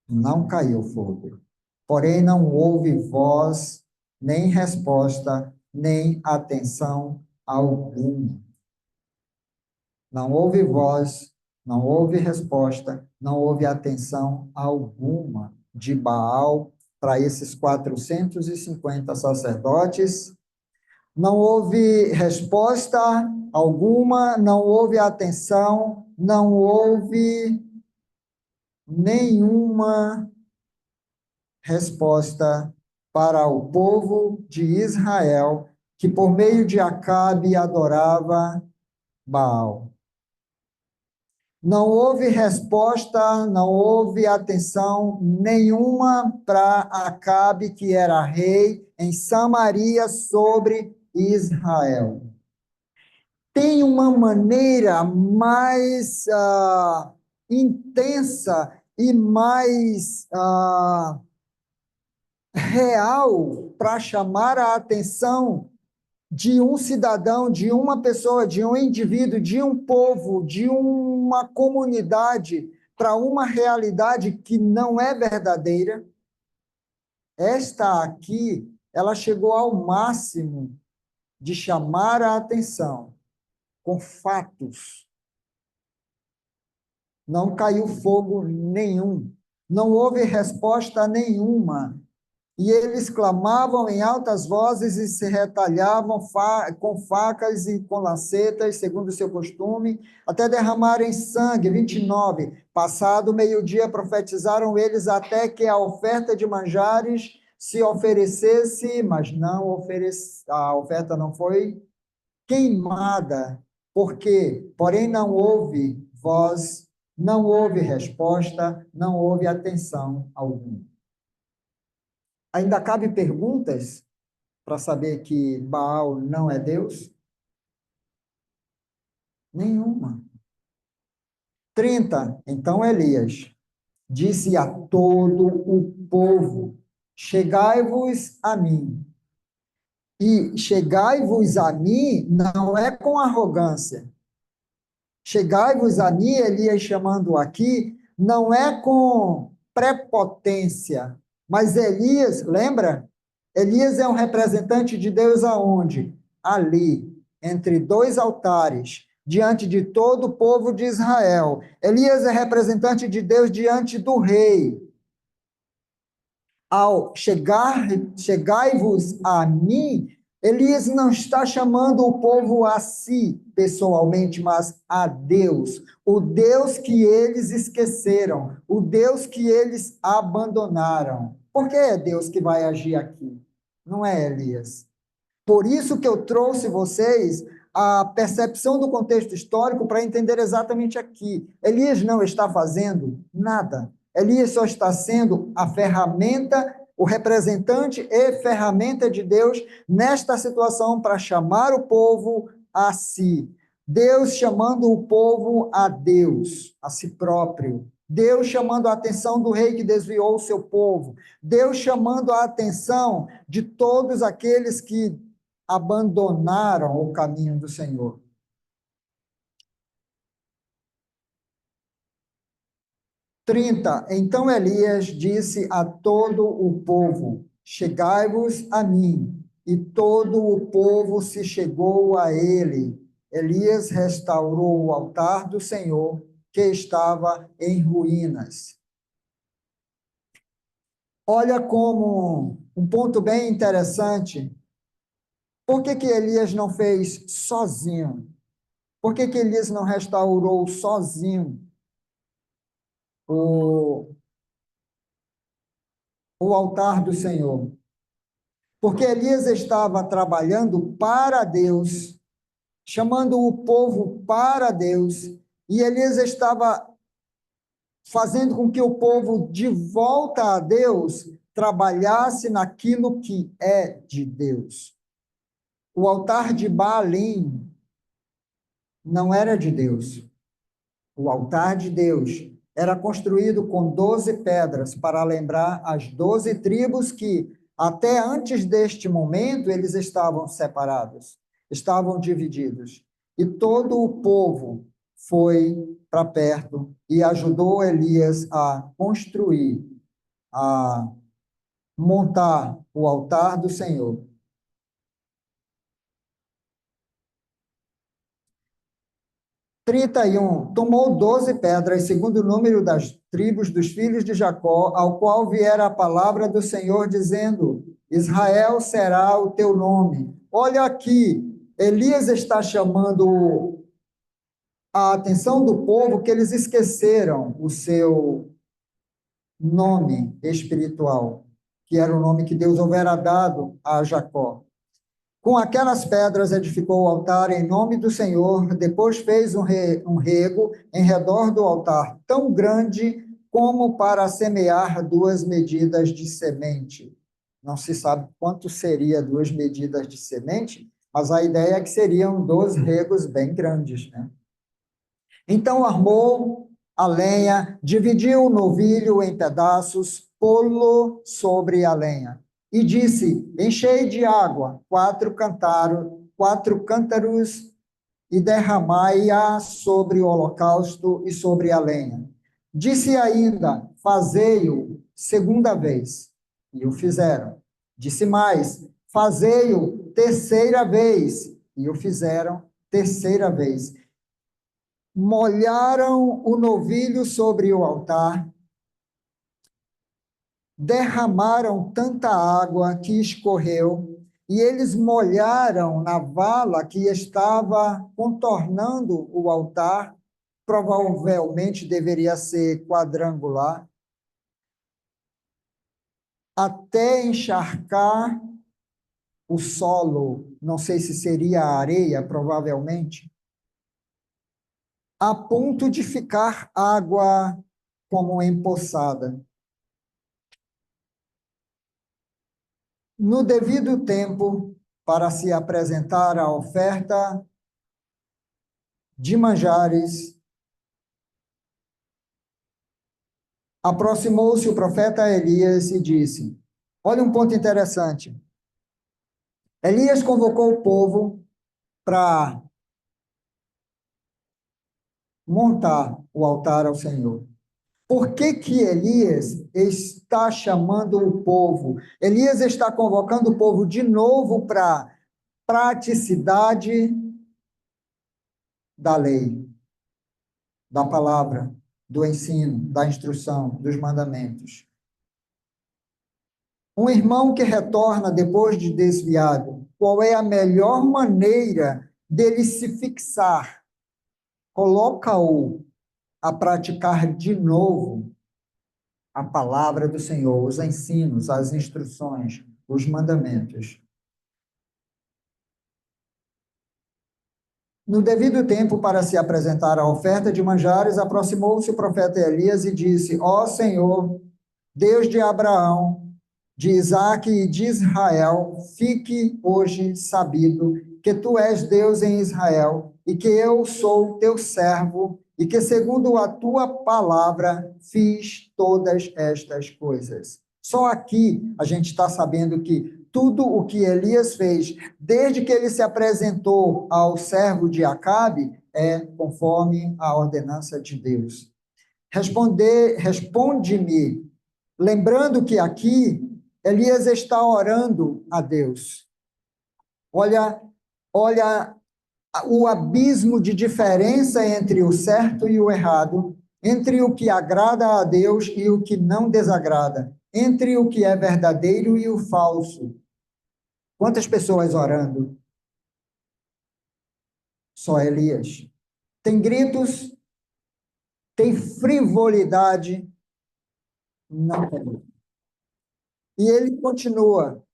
Não caiu fogo. Porém, não houve voz, nem resposta, nem atenção alguma. Não houve voz, não houve resposta, não houve atenção alguma de Baal para esses 450 sacerdotes. Não houve resposta alguma, não houve atenção, não houve nenhuma resposta para o povo de Israel, que por meio de Acabe adorava Baal. Não houve resposta, não houve atenção nenhuma para Acabe, que era rei em Samaria sobre Israel. Tem uma maneira mais intensa e mais real para chamar a atenção de um cidadão, de uma pessoa, de um indivíduo, de um povo, de uma comunidade para uma realidade que não é verdadeira, esta aqui, ela chegou ao máximo de chamar a atenção com fatos. Não caiu fogo nenhum, não houve resposta nenhuma. E eles clamavam em altas vozes e se retalhavam com facas e com lancetas, segundo o seu costume, até derramarem sangue. 29. Passado o meio-dia, profetizaram eles até que a oferta de manjares se oferecesse, mas a oferta não foi queimada. Por quê? Porém, não houve voz, não houve resposta, não houve atenção alguma. Ainda cabe perguntas para saber que Baal não é Deus? Nenhuma. 30. Então Elias disse a todo o povo: chegai-vos a mim. E chegai-vos a mim não é com arrogância. Chegai-vos a mim, Elias chamando aqui, não é com prepotência, mas Elias, lembra? Elias é um representante de Deus aonde? Ali, entre dois altares, diante de todo o povo de Israel. Elias é representante de Deus diante do rei. Ao chegai-vos a mim, Elias não está chamando o povo a si pessoalmente, mas a Deus, o Deus que eles esqueceram, o Deus que eles abandonaram. Por que é Deus que vai agir aqui? Não é Elias. Por isso que eu trouxe vocês a percepção do contexto histórico para entender exatamente aqui. Elias não está fazendo nada. Elias só está sendo a ferramenta, o representante e ferramenta de Deus nesta situação para chamar o povo a si. Deus chamando o povo a Deus, a si próprio. Deus chamando a atenção do rei que desviou o seu povo. Deus chamando a atenção de todos aqueles que abandonaram o caminho do Senhor. 30. Então Elias disse a todo o povo: chegai-vos a mim. E todo o povo se chegou a ele. Elias restaurou o altar do Senhor, que estava em ruínas. Olha como um ponto bem interessante. Por que Elias não fez sozinho? Por que Elias não restaurou sozinho o, o altar do Senhor? Porque Elias estava trabalhando para Deus, chamando o povo para Deus, e Elias estava fazendo com que o povo, de volta a Deus, trabalhasse naquilo que é de Deus. O altar de Baalim não era de Deus. O altar de Deus era construído com 12 pedras para lembrar as 12 tribos que, até antes deste momento, eles estavam separados, estavam divididos. E todo o povo foi para perto e ajudou Elias a construir, a montar o altar do Senhor. 31. Tomou 12 pedras, segundo o número das tribos dos filhos de Jacó, ao qual viera a palavra do Senhor, dizendo: Israel será o teu nome. Olha aqui, Elias está chamando a atenção do povo que eles esqueceram o seu nome espiritual, que era o nome que Deus houvera dado a Jacó. Com aquelas pedras edificou o altar em nome do Senhor, depois fez um rego em redor do altar, tão grande como para semear 2 medidas de semente. Não se sabe quanto seria 2 medidas de semente, mas a ideia é que seriam 2 regos bem grandes, né? Então armou a lenha, dividiu o novilho em pedaços, pô-lo sobre a lenha. e disse: Enchei de água 4 cântaros e derramai-a sobre o holocausto e sobre a lenha. Disse ainda: Fazei-o segunda vez. E o fizeram. Disse mais: Fazei-o terceira vez. E o fizeram terceira vez. Molharam o novilho sobre o altar, derramaram tanta água que escorreu, e eles molharam na vala que estava contornando o altar, provavelmente deveria ser quadrangular, até encharcar o solo, não sei se seria a areia, provavelmente, a ponto de ficar água como empoçada. No devido tempo, para se apresentar a oferta de manjares, aproximou-se o profeta Elias e disse: Olha um ponto interessante. Elias convocou o povo para montar o altar ao Senhor. Por que que Elias está chamando o povo? Elias está convocando o povo de novo para praticidade da lei, da palavra, do ensino, da instrução, dos mandamentos. Um irmão que retorna depois de desviado, qual é a melhor maneira dele se fixar? Coloca-o a praticar de novo a palavra do Senhor, os ensinos, as instruções, os mandamentos. No devido tempo, para se apresentar a oferta de manjares, aproximou-se o profeta Elias e disse: Ó Senhor, Deus de Abraão, de Isaque e de Israel, fique hoje sabido que tu és Deus em Israel e que eu sou teu servo e que, segundo a tua palavra, fiz todas estas coisas. Só aqui a gente está sabendo que tudo o que Elias fez, desde que ele se apresentou ao servo de Acabe, é conforme a ordenança de Deus. Responde-me, lembrando que aqui Elias está orando a Deus. Olha o abismo de diferença entre o certo e o errado, entre o que agrada a Deus e o que não desagrada, entre o que é verdadeiro e o falso. Quantas pessoas orando? Só Elias. Tem gritos, tem frivolidade, não tem. E ele continua: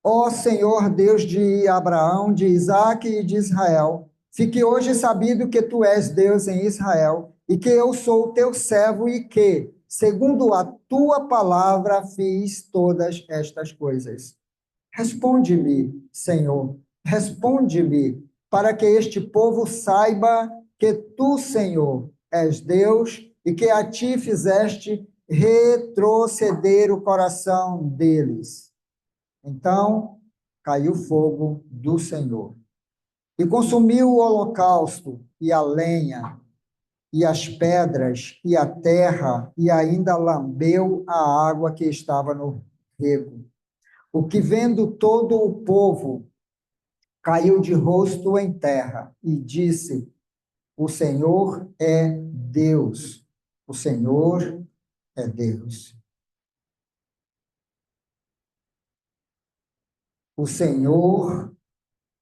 Ó Senhor Deus de Abraão, de Isaque e de Israel, fique hoje sabido que tu és Deus em Israel e que eu sou teu servo e que, segundo a tua palavra, fiz todas estas coisas. Responde-me, Senhor, responde-me, para que este povo saiba que tu, Senhor, és Deus e que a ti fizeste retroceder o coração deles. Então caiu fogo do Senhor e consumiu o holocausto e a lenha e as pedras e a terra e ainda lambeu a água que estava no rego. O que vendo todo o povo caiu de rosto em terra e disse: O Senhor é Deus. O Senhor é Deus. O Senhor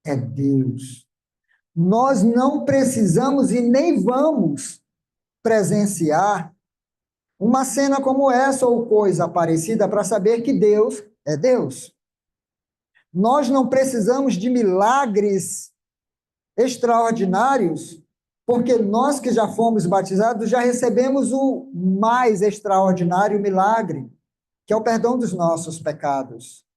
é Deus. Nós não precisamos e nem vamos presenciar uma cena como essa ou coisa parecida para saber que Deus é Deus. Nós não precisamos de milagres extraordinários, porque nós que já fomos batizados já recebemos o mais extraordinário milagre, que é o perdão dos nossos pecados.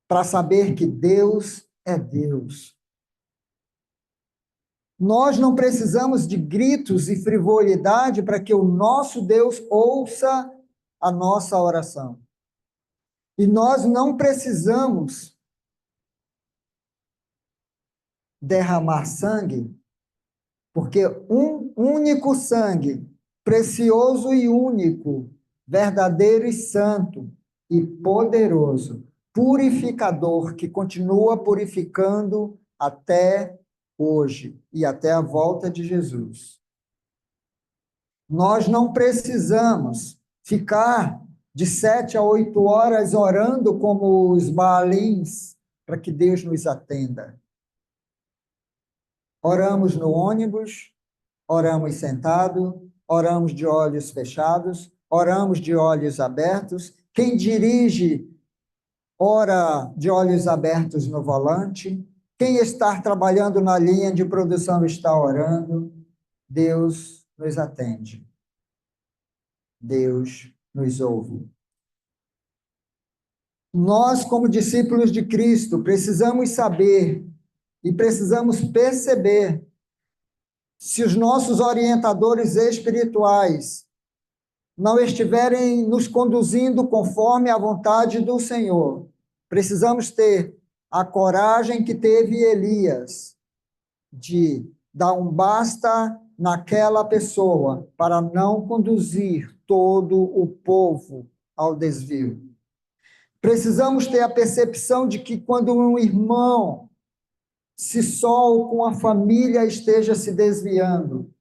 Para saber que Deus é Deus. Nós não precisamos de gritos e frivolidade para que o nosso Deus ouça a nossa oração. E nós não precisamos derramar sangue, porque um único sangue, precioso e único, verdadeiro e santo e poderoso, purificador, que continua purificando até hoje e até a volta de Jesus. Nós não precisamos ficar de 7 a 8 horas orando como os Baalins para que Deus nos atenda. Oramos no ônibus, oramos sentado, oramos de olhos fechados, oramos de olhos abertos. Quem dirige, ora de olhos abertos no volante. Quem está trabalhando na linha de produção está orando. Deus nos atende. Deus nos ouve. Nós, como discípulos de Cristo, precisamos saber e precisamos perceber se os nossos orientadores espirituais não estiverem nos conduzindo conforme a vontade do Senhor. Precisamos ter a coragem que teve Elias de dar um basta naquela pessoa para não conduzir todo o povo ao desvio. Precisamos ter a percepção de que quando um irmão, se só ou com a família esteja se desviando,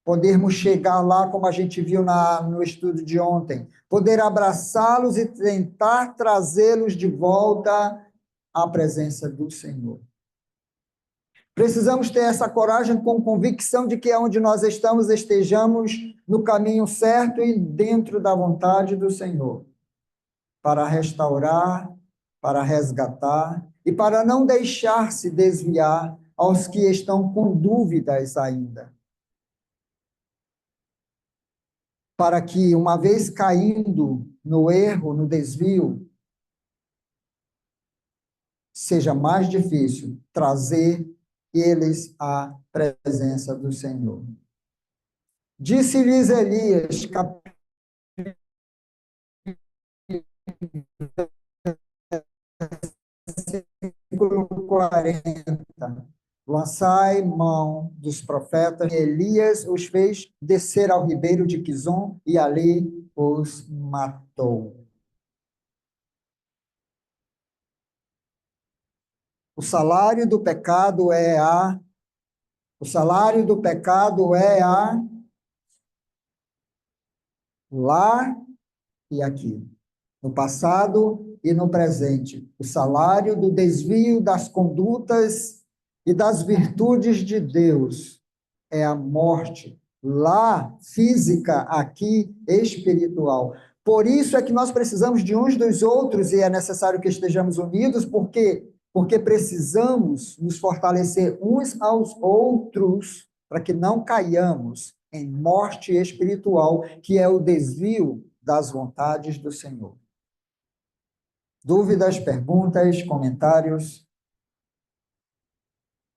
podermos chegar lá, como a gente viu no estudo de ontem, poder abraçá-los e tentar trazê-los de volta à presença do Senhor. Precisamos ter essa coragem com convicção de que onde nós estamos, estejamos no caminho certo e dentro da vontade do Senhor, para restaurar, para resgatar e para não deixar se desviar aos que estão com dúvidas ainda. Para que, uma vez caindo no erro, no desvio, seja mais difícil trazer eles à presença do Senhor. Disse-lhes Elias, capítulo 40, lançai mão dos profetas. Elias os fez descer ao ribeiro de Quizon e ali os matou. O salário do pecado é a lá e aqui, no passado e no presente. O salário do desvio das condutas e das virtudes de Deus é a morte, lá física, aqui espiritual. Por isso é que nós precisamos de uns dos outros e é necessário que estejamos unidos, porque precisamos nos fortalecer uns aos outros para que não caiamos em morte espiritual, que é o desvio das vontades do Senhor. Dúvidas, perguntas, comentários?